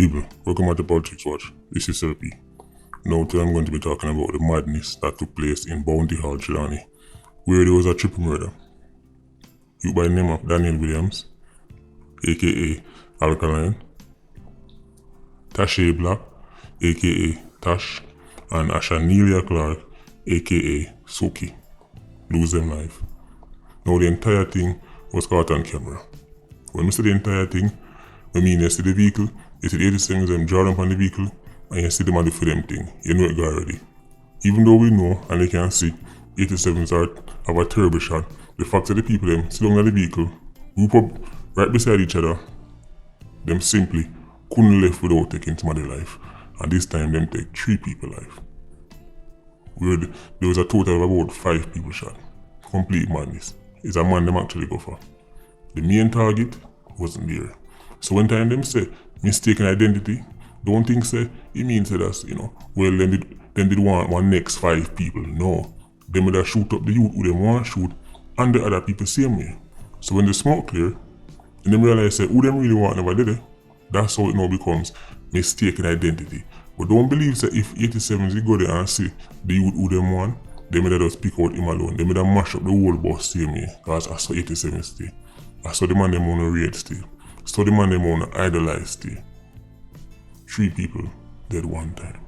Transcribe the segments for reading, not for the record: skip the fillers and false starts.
People, welcome to the Politricks Watch. This is LP. Now today I'm going to be talking about the madness that took place in Bounty Hall, Trelawny, where there was a triple murder. You by the name of Daniel Williams, aka Alkaline, Tashay Black, aka Tash, and Ashanelia Clark, aka Suki, lose them life. Now the entire thing was caught on camera. When I say the entire thing, I mean you see the vehicle, you see the 87s them draw them on the vehicle, and you see them on the for them thing. You know it go already. Even though we know and they can see 87s have a terrible shot, the fact that the people them sit down on the vehicle, group up right beside each other, them simply couldn't left without taking somebody's life. And this time them take 3 people life. There was a total of about 5 people shot. Complete madness. It's a man them actually go for. The main target wasn't there. So when time them say mistaken identity, don't think say it means that us, well them did want one next 5 people. No. Them would have shoot up the youth who them want shoot and the other people same way. So when the smoke clear, and them realize say who them really want never did it, that's how it now becomes mistaken identity. But don't believe that if 87s you go there and see the youth who them want, they may just pick out him alone. They may mash up the whole bus same way. Cause I saw 87 stay. I saw the man them wanna rate stay. So the man them wanna idolize stay. 3 people dead one time.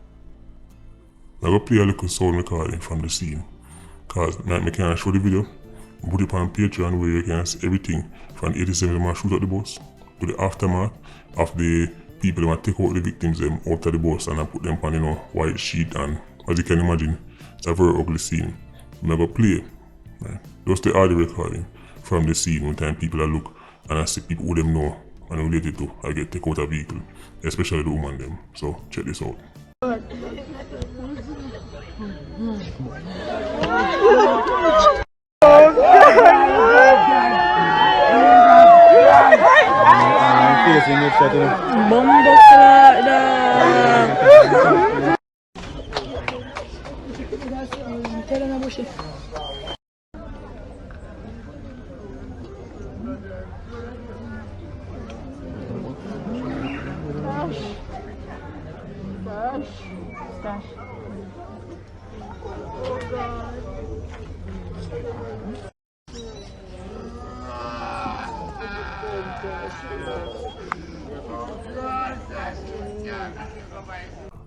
I go play a little sound recording from the scene. Cause I can show the video, put it on Patreon where you can see everything from the 87 man shoot at the bus to the aftermath of the people that take out the victims them out of the bus and I put them on white sheet, and as you can imagine, it's a very ugly scene. I'm gonna play, right? Just the audio recording from the scene when time people I look and I see people who them know and related to I get take out a vehicle, especially the woman them. So check this out.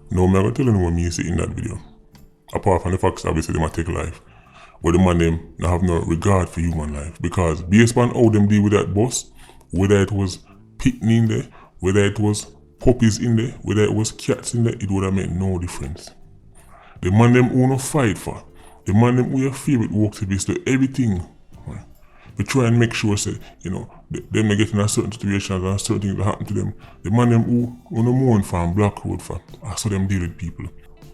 No, I'm not going to tell anyone me see in that video. Apart from the fact that obviously they might take life. But the man them not have no regard for human life. Because based on how them deal with that bus, whether it was pitney in there, whether it was puppies in there, whether it was cats in there, it would have made no difference. The man them who no fight for, the man them who your favorite work to be to everything. Right? We try and make sure say, they may get in a certain situations and certain things that happen to them. The man them who no mourn for Black Road for, I saw them deal with people.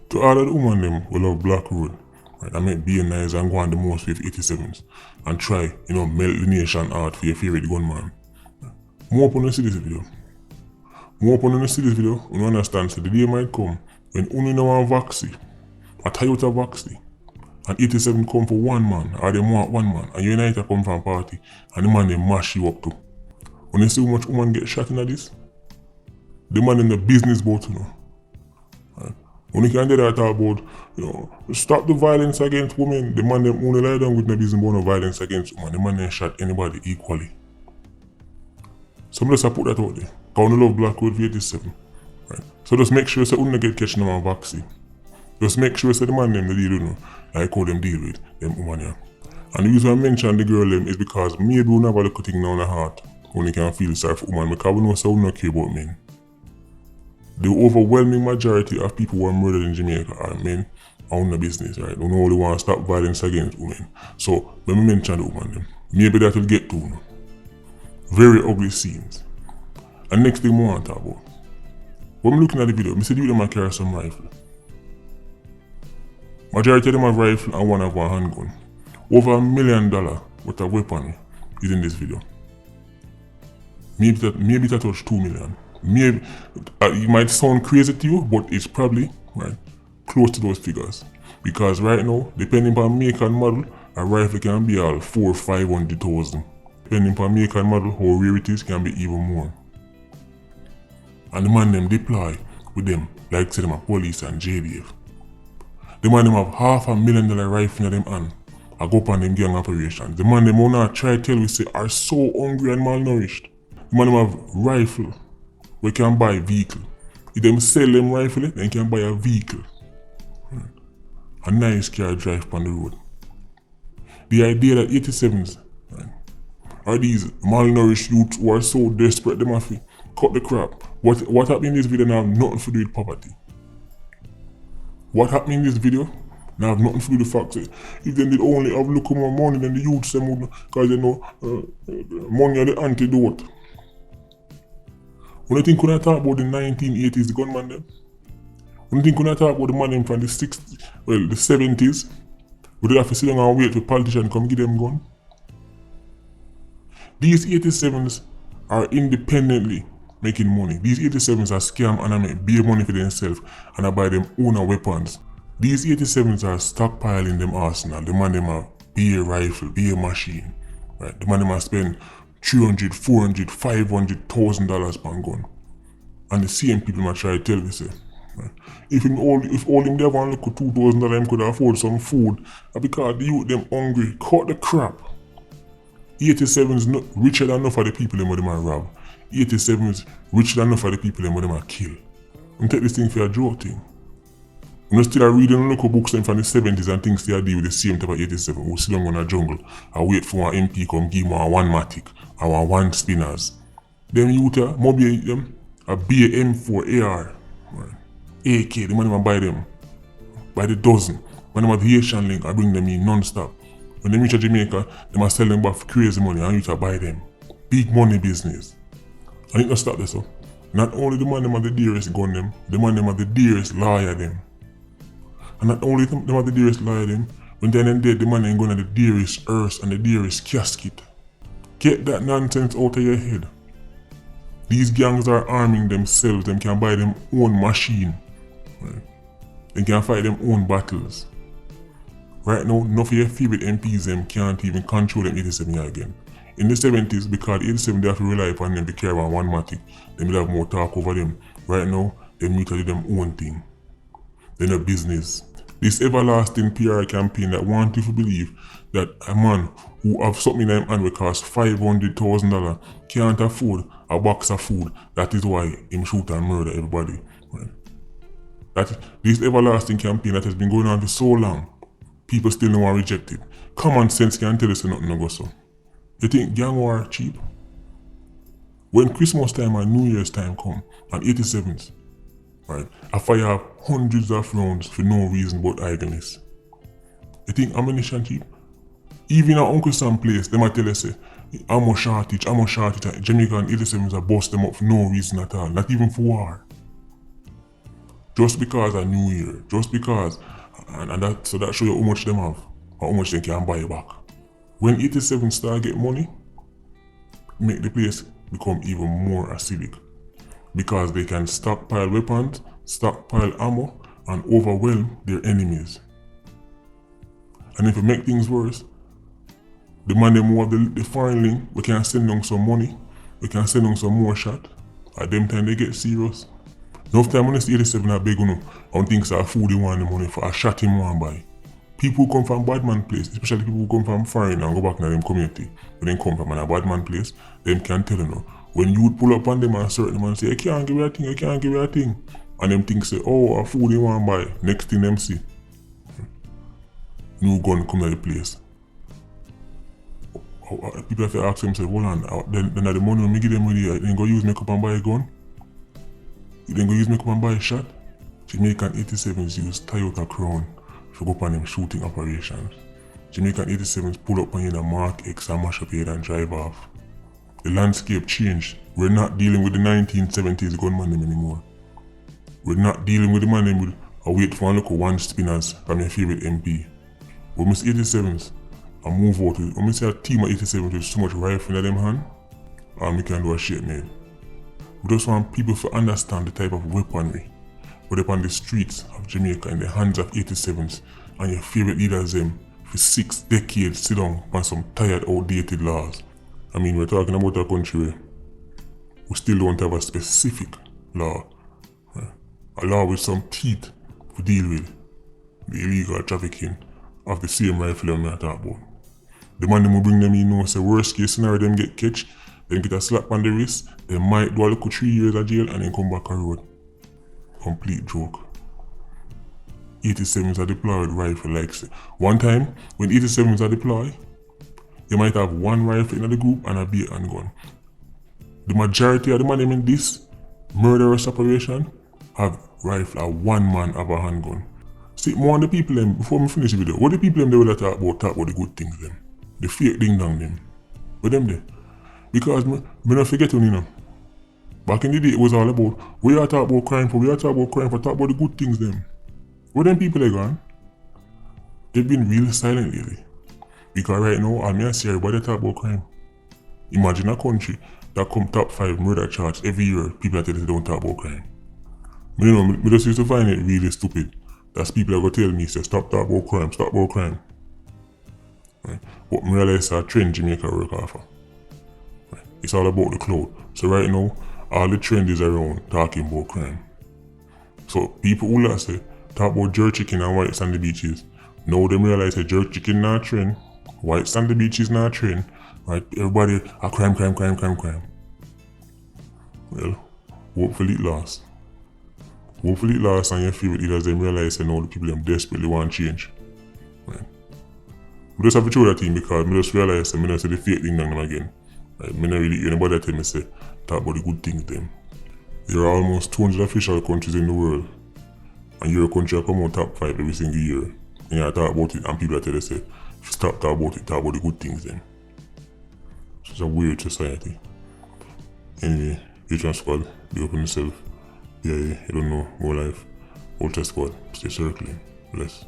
To all of the women them who love Black Road, right? I mean be nice and go on the most with 87s and try, melt the nation out for your favorite gunman. More upon you see this video. More upon you see this video, you understand so the day might come when you know a vaccine, a Toyota vaccine, and 87 come for one man, or they want one man, and you United come from a party, and the man they mash you up too. When you see how much woman get shot in this, the man in the business boat, Right? When you can do that about, stop the violence against women, the man them only lie down with no business about no violence against women, the man they shot anybody equally. Somebody just put that out there. Cause I love Black Road V87. Right? So just make sure you don't get catching them on vaccine. Just make sure the man them they deal like how them deal with them woman here. And the reason I mention the girl them is because maybe we never look at thing down the heart when you can feel sorry for woman because we know so we don't care about men. The overwhelming majority of people who are murdered in Jamaica are men own the business, right? They only want to stop violence against women. So when we mention the woman them, maybe that will get to very ugly scenes. And next thing I want to talk about. When I'm looking at the video, I see you them carry some rifle. Majority of them have rifle and one have one handgun. Over $1 million worth of weapon is in this video. Maybe that touch 2 million. Maybe it might sound crazy to you, but it's probably right close to those figures. Because right now, depending on make and model, a rifle can be all 400,000 or 500,000. Depending on make and model, how rare it is can be even more. And the man them deploy with them like say them a police and JDF. The man them have $500,000 rifle in them hand. I go up on them gang operations. The man them will not try to tell we say are so hungry and malnourished. The man them have rifle. We can buy vehicle. If them sell them rifle, then can buy a vehicle. A nice car drive on the road. The idea that 87s are these malnourished youths who are so desperate they must cut the crap. What happened in this video now have nothing to do with poverty. What happened in this video now have nothing to do with the fact that if they did only have look more money than the youths them would, because they know money are the antidote. When I think when I talk about the 1980s, the gunman them, when I think when I talk about the man them from the 60s, well the 70s, we don't have to sit down and wait for politicians to come give them gun. These 87s are independently making money. These 87s are scam and I make beer money for themselves and I buy them own weapons. These 87s are stockpiling them arsenal. The man them have beer rifle, beer machine. Right? The man them have spend $300, $400, $500,000 per gun. And the same people might try to tell me say, right? If all him there want look at $2,000 him could afford some food, because the youth them hungry, cut the crap. 87s not richer than enough of the people them them are rob. 87s richer than enough of the people them are kill. And take this thing for a joke thing. I'm still reading local books from the 70s and things they deal with the same type of 87. We sit down in a jungle and wait for an MP come give me a one matic or one spinners. Them youth Mobay them a beer M4 AR. Right. AK, the man buy them by the dozen. When they have the Haitian link, I bring them in non-stop. When they reach Jamaica, they must sell them back for crazy money and you to buy them. Big money business. I need to stop this up. Not only the man them are the dearest gun them, the man them are the dearest lawyer them. And not only them are the dearest lawyer them, when they're dead, the man ain't going to the dearest hearse and the dearest casket. Get that nonsense out of your head. These gangs are arming themselves, them can buy them own machine. Right? They can fight them own battles. Right now, none of your favorite MPs them can't even control them 87 again. In the 70s, because 87 they have to rely upon them to carry on one matic, they will have more talk over them. Right now, they need to do them own thing. They're not business. This everlasting PR campaign that want you to believe that a man who have something in him hand will cost $500,000 can't afford a box of food. That is why him shoot and murder everybody. Right? This everlasting campaign that has been going on for so long, people still don't want to reject it. Common sense can't tell us nothing to go so. You think gang war cheap? When Christmas time and New Year's time come, and 87s, right, I fire up hundreds of rounds for no reason but idleness. You think ammunition cheap? Even at Uncle Sam place, they might tell us say, ammo shortage, Jamaican 87s are bust them up for no reason at all, not even for war. Just because of New Year, just because, and that show you how much them have, or how much they can buy back. When 87 start get money, make the place become even more acidic. Because they can stockpile weapons, stockpile ammo, and overwhelm their enemies. And if you make things worse, the man them who have the foreign link, we can send them some money, we can send them some more shot. At them time they get serious. Enough time when I see 87 are big enough, I don't think so food they want the money for, a shot him one buy. People who come from bad man place, especially people who come from foreign and go back to them community, when they come from a bad man place, them can tell you know. When you would pull up on them and certain them and say, I can't give you a thing, I can't give you a thing. And them think say, oh, a food they want to buy. Next thing them see, new gun come to the place. People have to ask themselves, hold on, then the money when me give them money, then go use makeup and buy a gun? Then go use makeup and buy a shot? Jamaican 87s use Toyota Crown to go up on them shooting operations. Jamaican 87s pull up on you in a Mark X and mash up your head and drive off. The landscape changed. We're not dealing with the 1970s gunman them anymore. We're not dealing with the man them with a wait for a look at one spinners from your favorite MP. When we see 87s and move out with, when we see a team of 87s with so much rifle in them hand, and we can do a shit man. We just want people to understand the type of weaponry but upon the streets of Jamaica in the hands of 87s and your favorite leaders them for 6 decades sit down on some tired outdated laws. I mean, we're talking about a country where we still don't have a specific law. Right? A law with some teeth to deal with the illegal trafficking of the same rifle that I talk about. The man them will bring them in, know, say worst case scenario, them get catch, then get a slap on the wrist, they might do a little 3 years of jail and then come back on road. Complete joke. 87s are deployed rifle like say. One time, when 87s are deployed, you might have one rifle in the group and a beer and gun. The majority of the man in this murderous operation have rifle and one man have a handgun. See, more on the people them, before we finish the video, what the people them they will talk about the good things them. The fake ding dong them. What them there? Because me not forget on you know. Back in the day it was all about, we are talk about crime for, talk about the good things them. Where them people they gone? They've been real silent lately. Because right now, all me see everybody talk about crime. Imagine a country that come top 5 murder charge every year, people that tell us they don't talk about crime. But you know, me just used to find it really stupid. That's people that go tell me, say, stop talking about crime, stop about crime. Right? But I realize a trend Jamaica work off of. Right? It's all about the cloud. So right now, all the trend is around talking about crime. So people who last say, talk about jerk chicken and white sandy beaches. Now them realize that jerk chicken not trend, white sandy beaches not trend. Right? Everybody, crime. Well, hopefully it lasts. Hopefully it lasts and you feel it as them realize that now the people them desperately want change. Right? We just have to show that team because I just realize that I don't say the fake thing them again. Right? I don't really hear anybody tell me say talk about the good things them. There are almost 200 official countries in the world. And your country will come out top 5 every single year. And you talk about it and people tell you say, stop talk about it, talk about the good things then. So it's a weird society. Anyway, Patreon squad, be open yourself. Yeah, you don't know, more life. Ultra squad, stay circling. Bless.